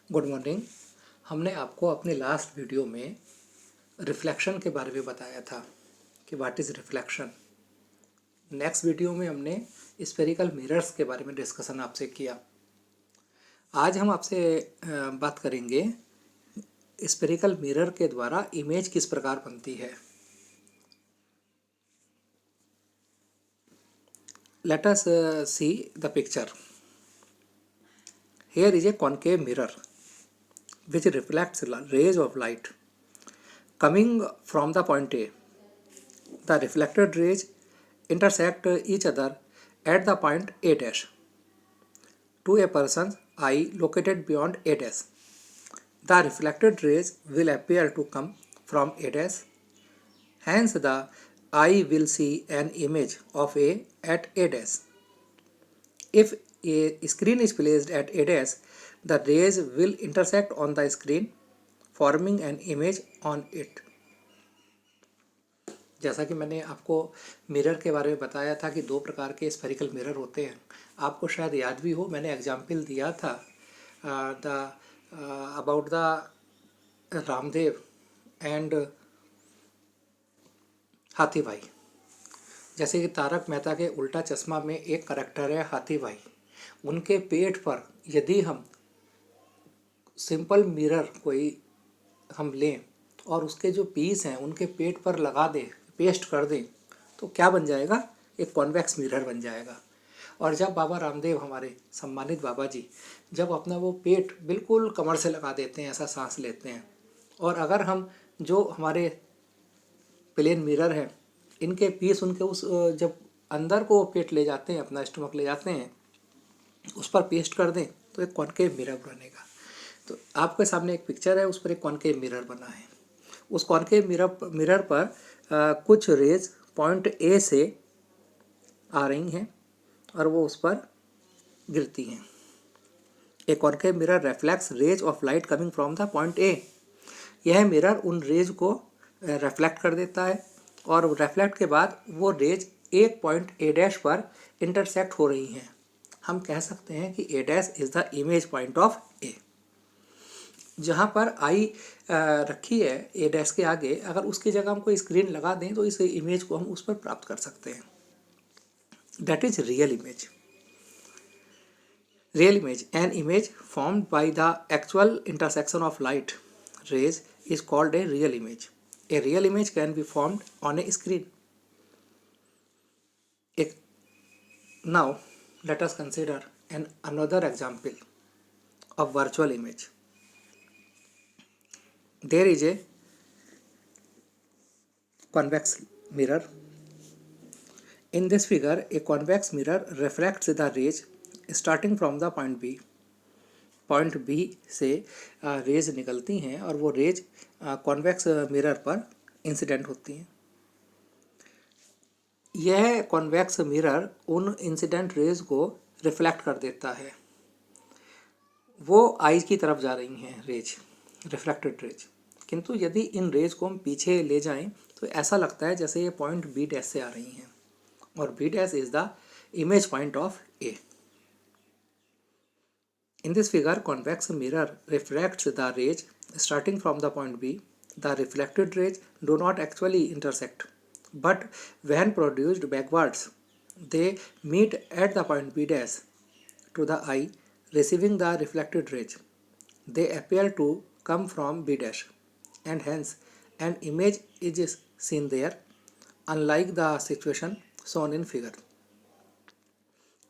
Good morning. हमने आपको अपने लास्ट वीडियो में रिफ्लेक्शन के बारे में बताया था कि what is reflection. Next video में हमने स्फेरिकल मिरर्स के बारे में डिस्कशन आपसे किया। आज हम आपसे बात करेंगे स्फेरिकल मिरर के द्वारा इमेज किस प्रकार बनती है। Let us see the picture. Here is a concave mirror which reflects rays of light coming from the point A. The reflected rays intersect each other at the point A dash to a person's eye located beyond A dash. The reflected rays will appear to come from A dash. Hence, the eye will see an image of A at A dash. If a screen is placed at A dash, the rays will intersect on the screen, forming an image on it. जैसा कि मैंने आपको mirror के बारे में बताया था कि दो प्रकार के स्फेरिकल मिरर होते हैं। आपको शायद याद भी हो, मैंने एग्जाम्पल दिया था अबाउट द रामदेव एंड हाथी भाई। जैसे कि तारक मेहता के उल्टा चश्मा में एक करेक्टर है हाथी भाई। उनके पेट पर यदि हम सिंपल मिरर कोई हम लें और उसके जो पीस हैं उनके पेट पर लगा दें, पेस्ट कर दें, तो क्या बन जाएगा? एक कॉन्वेक्स मिरर बन जाएगा। और जब बाबा रामदेव, हमारे सम्मानित बाबा जी, जब अपना वो पेट बिल्कुल कमर से लगा देते हैं, ऐसा सांस लेते हैं, और अगर हम जो हमारे प्लेन मिरर हैं इनके पीस उनके उस जब अंदर को पेट ले जाते हैं, अपना स्टमक ले जाते हैं, उस पर पेस्ट कर दें तो एक कॉन्केव मिरर बनेगा। तो आपके सामने एक पिक्चर है, उस पर एक कॉन्केव मिरर बना है। उस कॉन्केव मिरर पर कुछ रेज पॉइंट ए से आ रही हैं और वो उस पर गिरती हैं। A concave mirror reflects rays of light coming from the point A. यह मिरर उन रेज को रिफ्लेक्ट कर देता है और रिफ्लेक्ट के बाद वो रेज एक पॉइंट ए डैश पर इंटरसेक्ट हो रही हैं। हम कह सकते हैं कि A dash is the image point of A. जहाँ पर आई रखी है ए डैश के आगे, अगर उसकी जगह हम कोई स्क्रीन लगा दें तो इस इमेज को हम उस पर प्राप्त कर सकते हैं। That is real image. Real image, an image formed by the actual intersection of light rays is called a real image. A real image can be formed on a screen. Now, let us consider another example of virtual image. There is a convex mirror. In this figure, a convex mirror reflects the rays starting from the point B. Point B से rays निकलती हैं और वो rays convex mirror पर incident होती हैं। यह convex mirror उन इंसिडेंट रेज को रिफ्लेक्ट कर देता है। वो आईज की तरफ जा रही हैं रेज, रिफ्लेक्टेड रेज। किंतु यदि इन रेज को हम पीछे ले जाएं तो ऐसा लगता है जैसे ये पॉइंट बी डैश से आ रही हैं और B dash is the image point of A. In this figure, convex mirror reflects the rays starting from the point B. The reflected rays do not actually intersect, but when produced backwards, they meet at the point B dash to the eye receiving the reflected rays. They appear to come from B dash, and hence an image is seen there, unlike the situation shown in figure.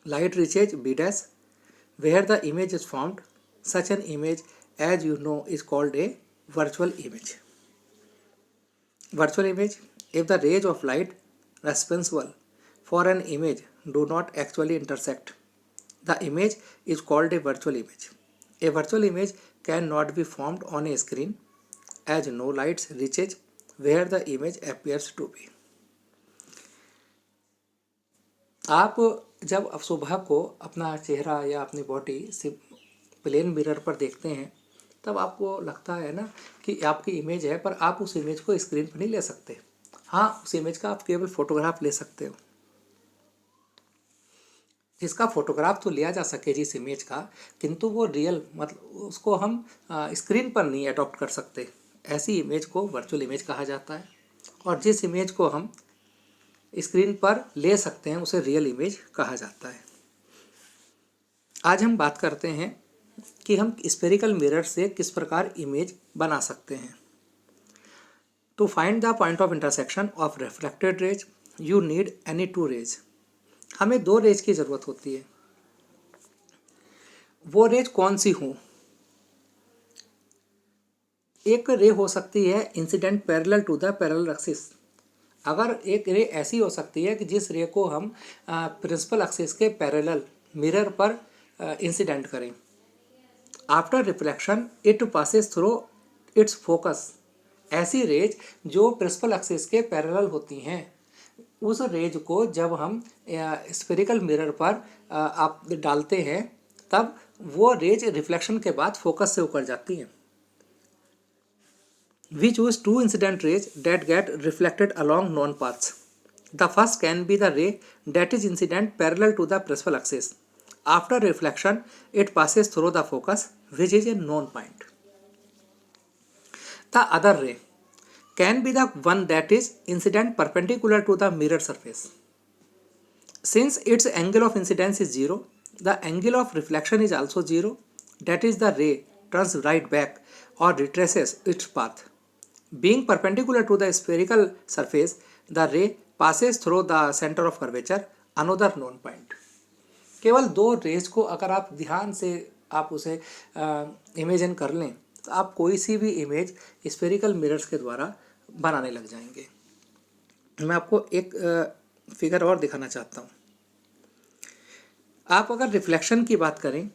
Light reaches B dash where the image is formed. Such an image, as you know, is called a virtual image. Virtual image, if the rays of light responsible for an image do not actually intersect, the image is called a virtual image. A virtual image cannot be formed on a screen as no light reaches where the image appears to be. आप जब सुबह को अपना चेहरा या अपनी body plane mirror पर देखते हैं तब आपको लगता है ना कि आपकी इमेज है, पर आप उस इमेज को स्क्रीन पर नहीं ले सकते। हाँ, उस इमेज का आप केवल फोटोग्राफ ले सकते हो। जिसका फोटोग्राफ तो लिया जा सके जिस इमेज का, किंतु वो रियल मतलब उसको हम स्क्रीन पर नहीं अडॉप्ट कर सकते, ऐसी इमेज को वर्चुअल इमेज कहा जाता है। और जिस इमेज को हम स्क्रीन पर ले सकते हैं उसे रियल इमेज कहा जाता है। आज हम बात करते हैं कि हम स्फेरिकल मिरर से किस प्रकार इमेज बना सकते हैं। To find the point of intersection of reflected rays you need any two rays. हमें दो रेज की ज़रूरत होती है। वो रेज कौन सी हो? एक रे हो सकती है incident parallel to the parallel axis. अगर एक रे ऐसी हो सकती है कि जिस रे को हम प्रिंसिपल एक्सिस के पैरेलल मिरर पर इंसिडेंट करें। After reflection it passes through it's focus. ऐसी रेज जो प्रिंसिपल एक्सिस के पैरेलल होती हैं, उस रेज को जब हम स्फेरिकल मिरर पर आप डालते हैं तब वो रेज रिफ्लेक्शन के बाद फोकस से होकर जाती हैं। We choose two incident rays that get reflected along known paths. The first can be the ray that is incident parallel to the principal axis. After reflection, it passes through the focus, which is a known point. The other ray can be the one that is incident perpendicular to the mirror surface. Since its angle of incidence is 0, the angle of reflection is also 0. That is, the ray turns right back or retraces its path. Being perpendicular to the spherical surface, the ray passes through the center of curvature, another known point. केवल दो raise को अगर आप ध्यान से आप उसे imagine कर लें तो आप कोई सी भी इमेज स्फेरिकल मिरर्स के द्वारा बनाने लग जाएंगे। मैं आपको एक फिगर और दिखाना चाहता हूँ। आप अगर रिफ्लेक्शन की बात करें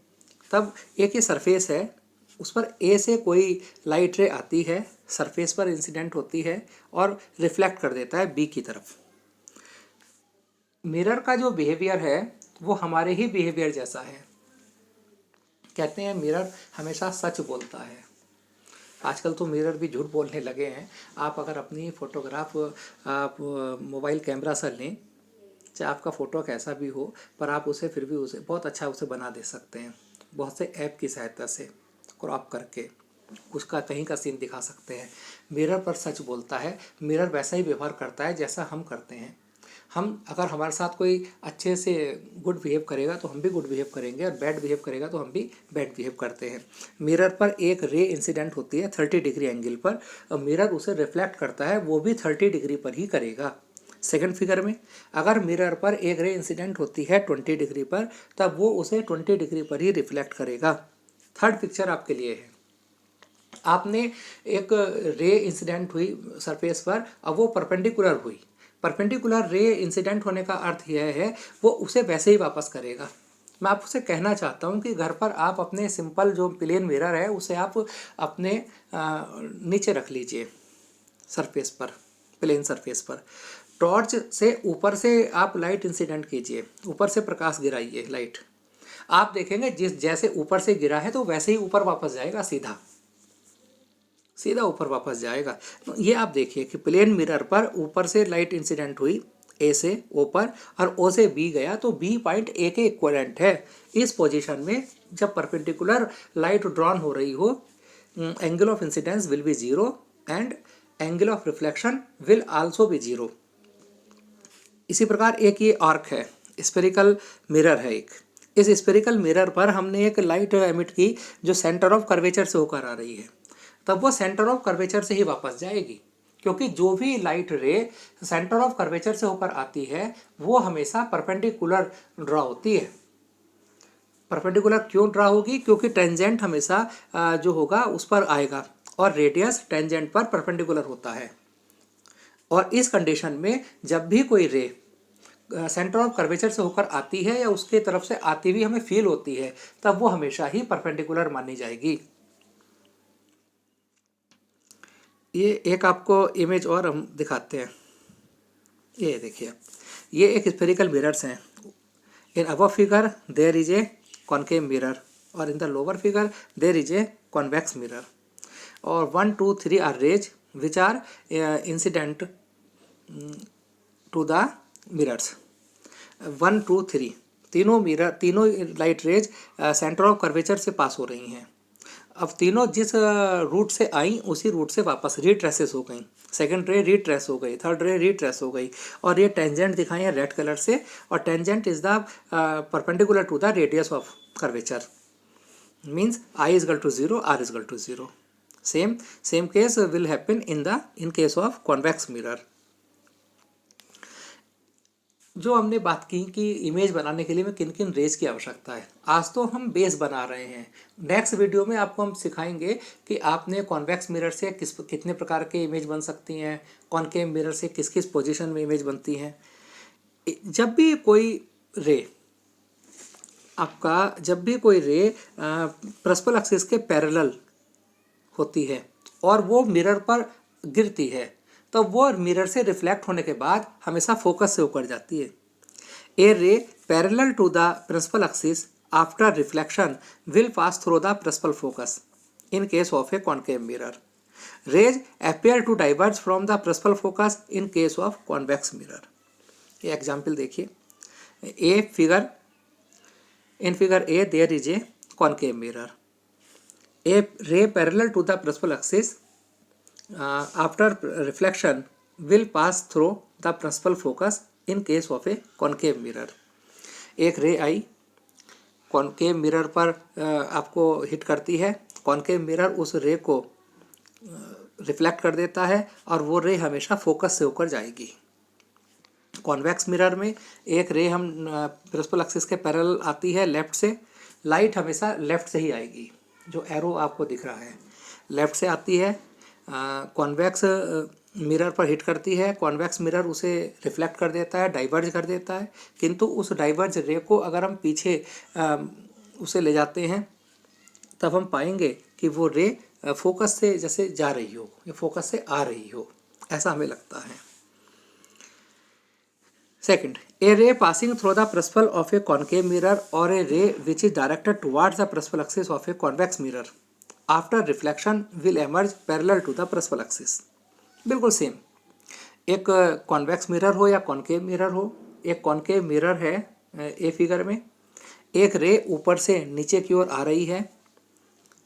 तब एक ये सरफेस है, उस पर ए से कोई लाइट रे आती है, सरफेस पर इंसिडेंट होती है और रिफ्लेक्ट कर देता है बी की तरफ। मिरर का जो बिहेवियर है वो हमारे ही बिहेवियर जैसा है। कहते हैं मिरर हमेशा सच बोलता है। आजकल तो मिरर भी झूठ बोलने लगे हैं। आप अगर अपनी फ़ोटोग्राफ आप मोबाइल कैमरा से लें, चाहे आपका फ़ोटो कैसा भी हो, पर आप उसे फिर भी उसे बहुत अच्छा उसे बना दे सकते हैं बहुत से ऐप की सहायता से क्रॉप करके उसका कहीं का सीन दिखा सकते हैं। मिरर पर सच बोलता है। मिरर वैसा ही व्यवहार करता है जैसा हम करते हैं। हम अगर हमारे साथ कोई अच्छे से गुड बिहेव करेगा तो हम भी गुड बिहेव करेंगे, और बैड बिहेव करेगा तो हम भी बैड बिहेव करते हैं। मिरर पर एक रे इंसिडेंट होती है 30 डिग्री एंगल पर, और मिरर उसे रिफ्लेक्ट करता है, वो भी 30 डिग्री पर ही करेगा। सेकंड फिगर में अगर मिरर पर एक रे इंसिडेंट होती है 20 डिग्री पर, तब वो उसे 20 डिग्री पर ही रिफ्लेक्ट करेगा। थर्ड पिक्चर आपके लिए है। आपने एक रे इंसिडेंट हुई सरफेस पर, अब वो परपेंडिकुलर हुई। परपेंडिकुलर रे इंसिडेंट होने का अर्थ यह है वो उसे वैसे ही वापस करेगा। मैं आपसे कहना चाहता हूँ कि घर पर आप अपने सिंपल जो प्लेन मिरर है उसे आप अपने नीचे रख लीजिए सरफेस पर, प्लेन सरफेस पर। टॉर्च से ऊपर से आप लाइट इंसिडेंट कीजिए, ऊपर से प्रकाश गिराइए लाइट। आप देखेंगे जिस जैसे ऊपर से गिरा है तो वैसे ही ऊपर वापस जाएगा, सीधा सीधा ऊपर वापस जाएगा। तो ये आप देखिए कि प्लेन मिरर पर ऊपर से लाइट इंसिडेंट हुई ए से ओ पर, और ओ से बी गया तो बी पॉइंट ए के इक्वलेंट है। इस पोजीशन में जब परपेंडिकुलर लाइट ड्रॉन हो रही हो, angle of incidence will B 0 and angle of reflection will also be 0। इसी प्रकार एक ये आर्क है, स्फेरिकल मिरर है एक। इस स्फेरिकल मिरर पर हमने एक लाइट एमिट की जो सेंटर ऑफ कर्वेचर से होकर आ रही है, तब वो सेंटर ऑफ कर्वेचर से ही वापस जाएगी, क्योंकि जो भी लाइट रे सेंटर ऑफ कर्वेचर से होकर आती है वो हमेशा परपेंडिकुलर ड्रॉ होती है। परपेंडिकुलर क्यों ड्रॉ होगी? क्योंकि टेंजेंट हमेशा जो होगा उस पर आएगा और रेडियस टेंजेंट पर परपेंडिकुलर होता है। और इस कंडीशन में जब भी कोई रे सेंटर ऑफ कर्वेचर से होकर आती है या उसके तरफ से आती हुई हमें फील होती है, तब वो हमेशा ही परपेंडिकुलर मानी जाएगी। ये एक आपको इमेज और हम दिखाते हैं। ये देखिए, ये एक स्फेरिकल मिरर्स हैं। In above figure there is a concave mirror और in the lower figure there is a convex mirror, और 1 2 3 are rays which are incident to the mirrors. 1 2 3 तीनों light rays centre of curvature से pass हो रही हैं। अब तीनों जिस रूट से आई उसी रूट से वापस रिट्रेसेस हो गई। सेकंड रे रिट्रेस हो गई, थर्ड रे रिट्रेस हो गई, और ये टेंजेंट दिखाई है रेड कलर से, और tangent is the perpendicular to the radius of curvature, means I is equal to 0, R is equal to 0। Same case will happen in case of convex mirror. जो हमने बात की कि इमेज बनाने के लिए में किन किन रेज की आवश्यकता है, आज तो हम बेस बना रहे हैं। नेक्स्ट वीडियो में आपको हम सिखाएंगे कि आपने कॉन्वेक्स मिरर से कितने प्रकार के इमेज बन सकती हैं, कॉनकेव मिरर से किस किस पोजीशन में इमेज बनती हैं। जब भी कोई रे प्रिंसिपल एक्सिस के पैरेलल होती है और वो मिरर पर गिरती है, तो वो मिरर से रिफ्लेक्ट होने के बाद हमेशा फोकस से होकर जाती है। A ray parallel to the principal axis after reflection will pass through the principal focus in case of a concave mirror. Rays appear to diverge from the principal focus in case of convex mirror. ये example देखिए, in figure A there is a concave mirror. A ray parallel to the principal axis after reflection will pass through the principal focus in case of a concave mirror. एक रे आई concave mirror पर आपको hit करती है, concave mirror उस रे को reflect कर देता है और वो रे हमेशा फोकस से होकर जाएगी। कॉन्वेक्स मिरर में एक रे हम प्रिंसिपल एक्सिस के पैरेलल आती है लेफ्ट से, लाइट हमेशा लेफ्ट से ही आएगी। जो एरो आपको दिख रहा है लेफ्ट से आती है, कॉन्वेक्स मिरर पर हिट करती है, कॉन्वेक्स मिरर उसे रिफ्लेक्ट कर देता है, डाइवर्ज कर देता है, किंतु उस डाइवर्ज रे को अगर हम पीछे उसे ले जाते हैं तब हम पाएंगे कि वो रे फोकस से जैसे जा रही हो या फोकस से आ रही हो, ऐसा हमें लगता है। Second, a ray passing through the principal of a concave mirror or a ray which is directed towards the principal axis of a convex mirror after reflection will emerge parallel to the principal axis. बिल्कुल same, एक convex mirror हो या concave mirror हो, एक concave mirror है a figure में, एक रे ऊपर से नीचे की ओर आ रही है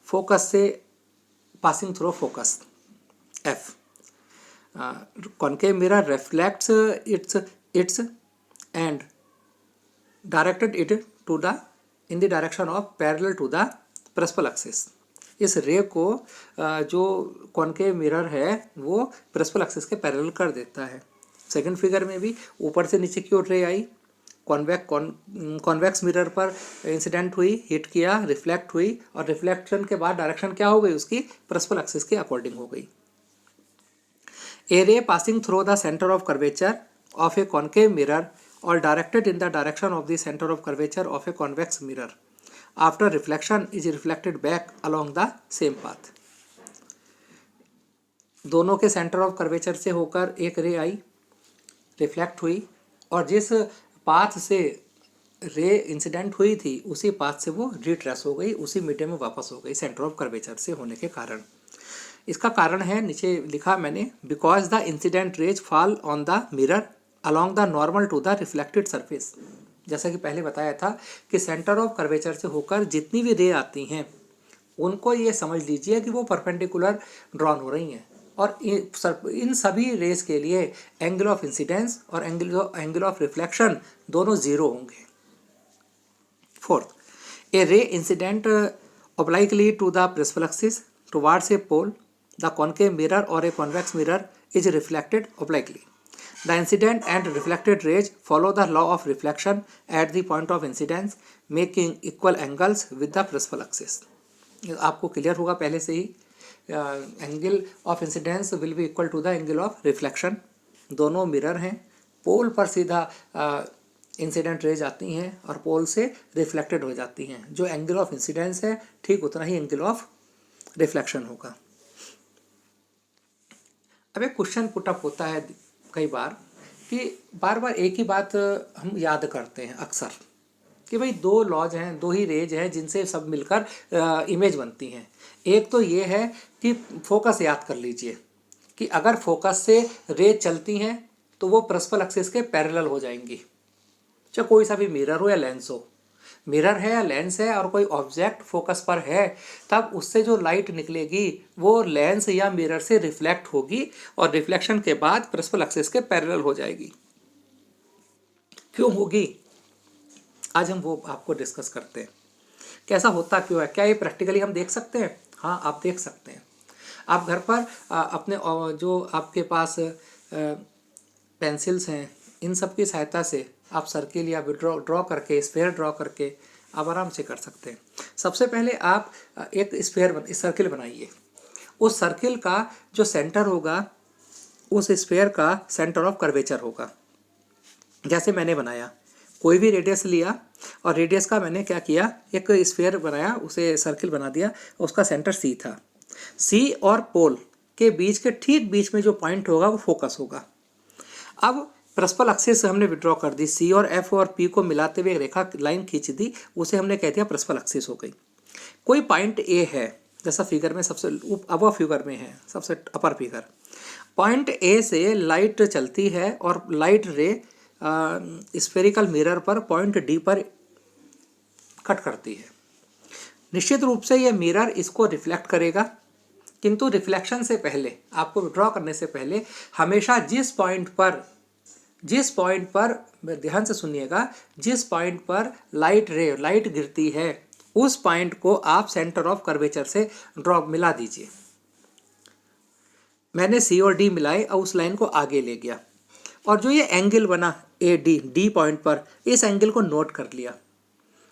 फोकस से, passing through focus F. Concave mirror reflects its and directed it to the in the direction of parallel to the principal axis. इस रे को जो कॉनकेव मिरर है वो प्रिंसिपल एक्सिस के पैरेलल कर देता है। सेकंड फिगर में भी ऊपर से नीचे की ओर रे आई, कॉन्वेक्स मिरर पर इंसिडेंट हुई, हिट किया, रिफ्लेक्ट हुई, और रिफ्लेक्शन के बाद डायरेक्शन क्या हो गई उसकी, प्रिंसिपल एक्सिस के अकॉर्डिंग हो गई। A ray passing through the centre of curvature of a concave mirror or directed in the direction of the center of curvature of a convex mirror after reflection is reflected back along the same path. दोनों के centre of curvature से होकर एक रे आई, reflect हुई, और जिस path से रे इंसिडेंट हुई थी उसी पाथ से वो रिट्रेस हो गई, उसी मीडियम में वापस हो गई सेंटर ऑफ कर्वेचर से होने के कारण। इसका कारण है नीचे लिखा मैंने, because the incident raise fall on the mirror along the normal to the reflected surface। जैसा कि पहले बताया था कि सेंटर ऑफ कर्वेचर से होकर जितनी भी रे आती हैं उनको ये समझ लीजिए कि वो परपेंडिकुलर ड्रॉन हो रही हैं, और इन सभी रेस के लिए एंगल ऑफ इंसिडेंस और एंगल ऑफ रिफ्लेक्शन दोनों जीरो होंगे। Fourth, A ray incident obliquely to the principal axis towards a pole, the concave mirror or a convex mirror is reflected obliquely. The incident and reflected rays follow the law of reflection at the point of incidence, making equal angles with the principal axis. आपको clear होगा पहले से ही, angle of incidence will be equal to the angle of reflection. दोनों mirror हैं, pole पर सीधा incident raise आती हैं और पोल से रिफ्लेक्टेड हो जाती हैं। जो एंगल ऑफ इंसिडेंस है ठीक उतना ही एंगल ऑफ रिफ्लेक्शन होगा। अब एक क्वेश्चन पुटअप होता है कई बार कि बार बार एक ही बात हम याद करते हैं अक्सर कि भाई दो लॉज हैं, दो ही रेज हैं जिनसे सब मिलकर इमेज बनती हैं। एक तो ये है कि फोकस याद कर लीजिए कि अगर फोकस से रेज चलती हैं तो वो प्रिंसिपल एक्सिस के पैरेलल हो जाएंगी, चाहे कोई सा भी मिरर हो या लेंस हो, मिरर है या लेंस है और कोई ऑब्जेक्ट फोकस पर है, तब उससे जो लाइट निकलेगी वो लेंस या मिरर से रिफ्लेक्ट होगी और रिफ्लेक्शन के बाद प्रिंसिपल एक्सिस के पैरेलल हो जाएगी। क्यों होगी, आज हम वो आपको डिस्कस करते हैं। कैसा होता क्यों है, क्या ये प्रैक्टिकली हम देख सकते हैं? हाँ, आप देख सकते हैं। आप घर पर अपने जो आपके पास पेंसिल्स हैं, इन सब की सहायता से आप सर्किल या ड्रॉ करके, स्फेयर ड्रॉ करके आप आराम से कर सकते हैं। सबसे पहले आप एक सर्किल बनाइए। उस सर्किल का जो सेंटर होगा, उस स्फेयर का सेंटर ऑफ कर्वेचर होगा। जैसे मैंने बनाया, कोई भी रेडियस लिया और रेडियस का मैंने क्या किया, एक स्फेयर बनाया, उसे सर्किल बना दिया, उसका सेंटर सी था। सी और पोल के बीच के ठीक बीच में जो पॉइंट होगा वो फोकस होगा। अब प्रिंसिपल एक्सिस हमने विड्रॉ कर दी, सी और एफ और पी को मिलाते हुए एक रेखा लाइन खींच दी, उसे हमने कह दिया प्रिंसिपल एक्सिस हो गई। कोई पॉइंट ए है, जैसा फिगर में सबसे अबव फिगर में है, सबसे अपर फिगर, पॉइंट ए से लाइट चलती है और लाइट रे स्फेरिकल मिरर पर पॉइंट डी पर कट करती है। निश्चित रूप से यह मिरर इसको रिफ्लेक्ट करेगा, किंतु रिफ्लेक्शन से पहले, आपको विड्रॉ करने से पहले, हमेशा जिस पॉइंट पर ध्यान से सुनिएगा, जिस पॉइंट पर लाइट गिरती है उस पॉइंट को आप सेंटर ऑफ कर्वेचर से ड्रॉ मिला दीजिए। मैंने सी और डी मिलाए और उस लाइन को आगे ले गया, और जो ये एंगल बना ए डी पॉइंट पर, इस एंगल को नोट कर लिया,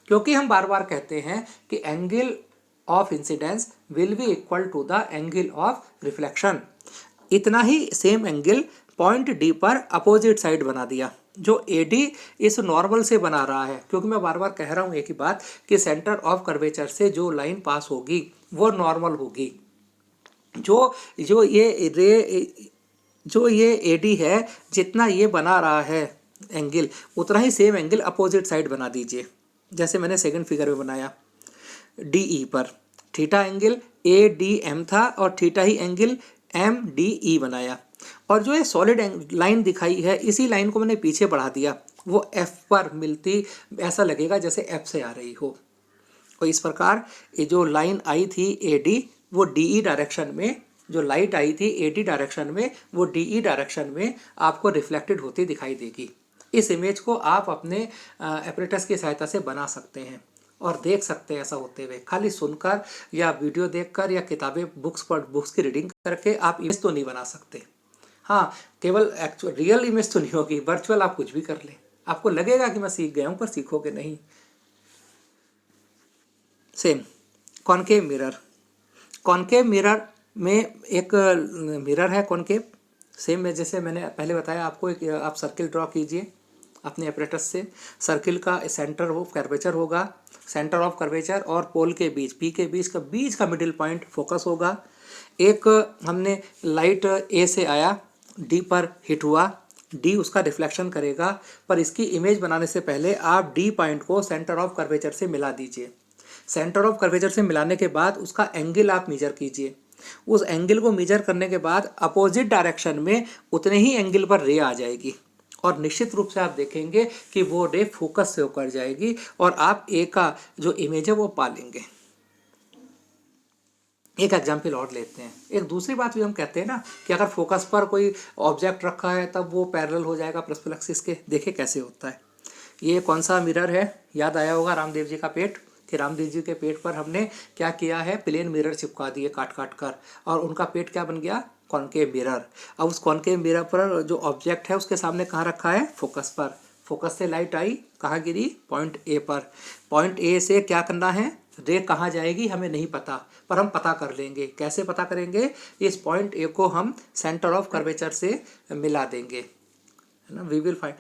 क्योंकि हम बार बार कहते हैं कि angle of incidence will be equal to the angle of reflection. इतना ही सेम एंगल पॉइंट डी पर अपोजिट साइड बना दिया, जो ए डी इस नॉर्मल से बना रहा है, क्योंकि मैं बार बार कह रहा हूँ एक ही बात कि सेंटर ऑफ कर्वेचर से जो लाइन पास होगी वो नॉर्मल होगी। जो ये ए डी है, जितना ये बना रहा है एंगल, उतना ही सेम एंगल अपोजिट साइड बना दीजिए। जैसे मैंने सेकंड फिगर में बनाया, डी ई पर theta angle A D M था और थीटा ही एंगल एम डी ई बनाया, और जो ये सॉलिड लाइन दिखाई है, इसी लाइन को मैंने पीछे बढ़ा दिया, वो एफ पर मिलती, ऐसा लगेगा जैसे एफ से आ रही हो। और इस प्रकार ये जो लाइन आई थी ए डी, वो डी ई डायरेक्शन में, जो लाइट आई थी ए डी डायरेक्शन में, वो डी ई डायरेक्शन में आपको रिफ्लेक्टेड होती दिखाई देगी। इस इमेज को आप अपने एपरेटस की सहायता से बना सकते हैं और देख सकते हैं ऐसा होते हुए। खाली सुनकर या वीडियो देखकर या किताबें बुक्स की रीडिंग करके आप इमेज तो नहीं बना सकते। हाँ, केवल एक्चुअल रियल इमेज तो नहीं होगी, वर्चुअल आप कुछ भी कर लें, आपको लगेगा कि मैं सीख गया हूँ, पर सीखोगे नहीं। सेम कॉनकेव मिरर में एक मिरर है कॉनकेव, सेम में जैसे मैंने पहले बताया आपको, एक आप सर्किल ड्रॉ कीजिए अपने एपरेटस से। सर्किल का सेंटर ऑफ कर्वेचर होगा, सेंटर ऑफ कर्वेचर और पोल के बीच, पी के बीच का मिडिल पॉइंट फोकस होगा। एक हमने लाइट ए से आया, डी पर हिट हुआ, डी उसका रिफ्लेक्शन करेगा, पर इसकी इमेज बनाने से पहले आप डी पॉइंट को सेंटर ऑफ कर्वेचर से मिला दीजिए। सेंटर ऑफ कर्वेचर से मिलाने के बाद उसका एंगल आप मेजर कीजिए। उस एंगल को मेजर करने के बाद अपोजिट डायरेक्शन में उतने ही एंगल पर रे आ जाएगी, और निश्चित रूप से आप देखेंगे कि वो रे फोकस से होकर जाएगी और आप ए का जो इमेज है वो पा लेंगे। एक एग्जाम्पल और लेते हैं। एक दूसरी बात भी हम कहते हैं ना कि अगर फोकस पर कोई ऑब्जेक्ट रखा है तब वो पैरेलल हो जाएगा प्रिंसिपल एक्सिस के। देखे कैसे होता है। ये कौन सा मिरर है, याद आया होगा रामदेव जी का पेट, कि रामदेव जी के पेट पर हमने क्या किया है, प्लेन मिरर चिपका दिए काट काट कर, और उनका पेट क्या बन गया, कॉनकेव मिरर। अब उस कॉनकेव मिरर पर जो ऑब्जेक्ट है उसके सामने कहाँ रखा है, फोकस पर। फोकस से लाइट आई, कहाँ गिरी, पॉइंट ए पर। पॉइंट ए से क्या करना है, रे कहाँ जाएगी हमें नहीं पता, पर हम पता कर लेंगे। कैसे पता करेंगे, इस पॉइंट ए को हम सेंटर ऑफ कर्वेचर से मिला देंगे, है ना, वी विल फाइंड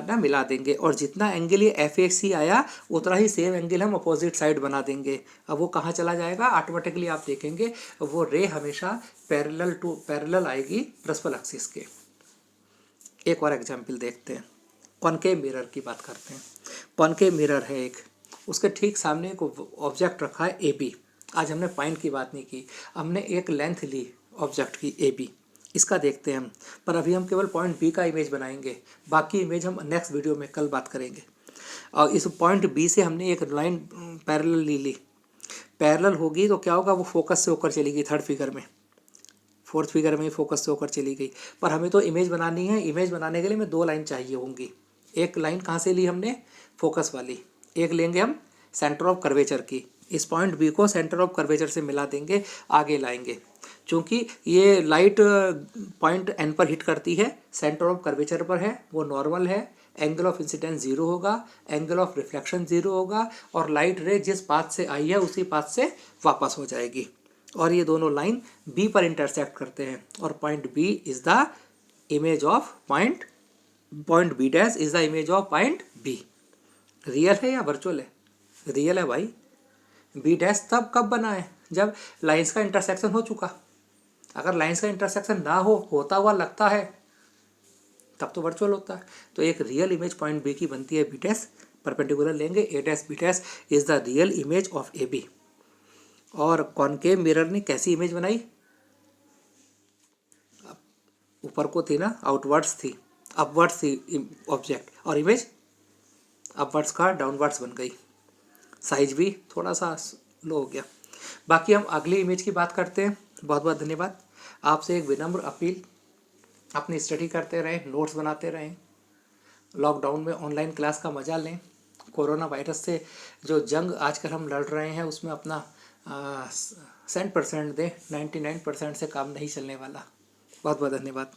ना, मिला देंगे, और जितना एंगल ये एफ ए सी आया उतना ही सेम एंगल हम अपोजिट साइड बना देंगे। अब वो कहाँ चला जाएगा, ऑटोमेटिकली आप देखेंगे वो रे हमेशा पैरेलल आएगी प्रिंसिपल एक्सिस के। एक और एग्जाम्पल देखते हैं, कॉनकेव मिरर की बात करते हैं। कॉनकेव मिरर है एक, उसके ठीक सामने एक ऑब्जेक्ट रखा है ए बी। आज हमने पॉइंट की बात नहीं की, हमने एक लेंथ ली ऑब्जेक्ट की ए बी, इसका देखते हैं हम, पर अभी हम केवल पॉइंट बी का इमेज बनाएंगे, बाकी इमेज हम नेक्स्ट वीडियो में कल बात करेंगे। और इस पॉइंट बी से हमने एक लाइन पैरेलल ली, पैरेलल होगी तो क्या होगा, वो फोकस से होकर चलेगी थर्ड फिगर में, फोर्थ फिगर में फोकस से होकर चली गई। पर हमें तो इमेज बनानी है, इमेज बनाने के लिए हमें दो लाइन चाहिए होंगी। एक लाइन कहाँ से ली हमने, फोकस वाली, एक लेंगे हम सेंटर ऑफ कर्वेचर की, इस पॉइंट बी को सेंटर ऑफ कर्वेचर से मिला देंगे, आगे लाएंगे। चूँकि ये लाइट पॉइंट एन पर हिट करती है, सेंटर ऑफ कर्वेचर पर है, वो नॉर्मल है, एंगल ऑफ इंसिडेंस जीरो होगा, एंगल ऑफ रिफ्लेक्शन जीरो होगा, और लाइट रे जिस पाथ से आई है उसी पाथ से वापस हो जाएगी। और ये दोनों लाइन बी पर इंटरसेक्ट करते हैं, और point B is the image of point B dash is the image of point B. Real है या वर्चुअल है, रियल है भाई। बी डैश तब कब बना है, जब लाइंस का इंटरसेक्शन हो चुका। अगर लाइंस का इंटरसेक्शन ना होता हुआ लगता है तब तो वर्चुअल होता है। तो एक रियल इमेज पॉइंट बी की बनती है बी डैश, परपेंडिकुलर लेंगे, A dash B dash is the real image of A B. और कॉनकेव मिरर ने कैसी इमेज बनाई, ऊपर को थी ना, आउटवर्ड्स थी, अपवर्ड्स थी ऑब्जेक्ट, और इमेज अपवर्ड्स का डाउनवर्ड्स बन गई, साइज भी थोड़ा सा लो हो गया। बाकी हम अगली इमेज की बात करते हैं। बहुत बहुत धन्यवाद। आपसे एक विनम्र अपील, अपनी स्टडी करते रहें, नोट्स बनाते रहें, लॉकडाउन में ऑनलाइन क्लास का मजा लें, कोरोना वायरस से जो जंग आजकल हम लड़ रहे हैं उसमें अपना 100% दें, 99% से काम नहीं चलने वाला। बहुत बहुत धन्यवाद।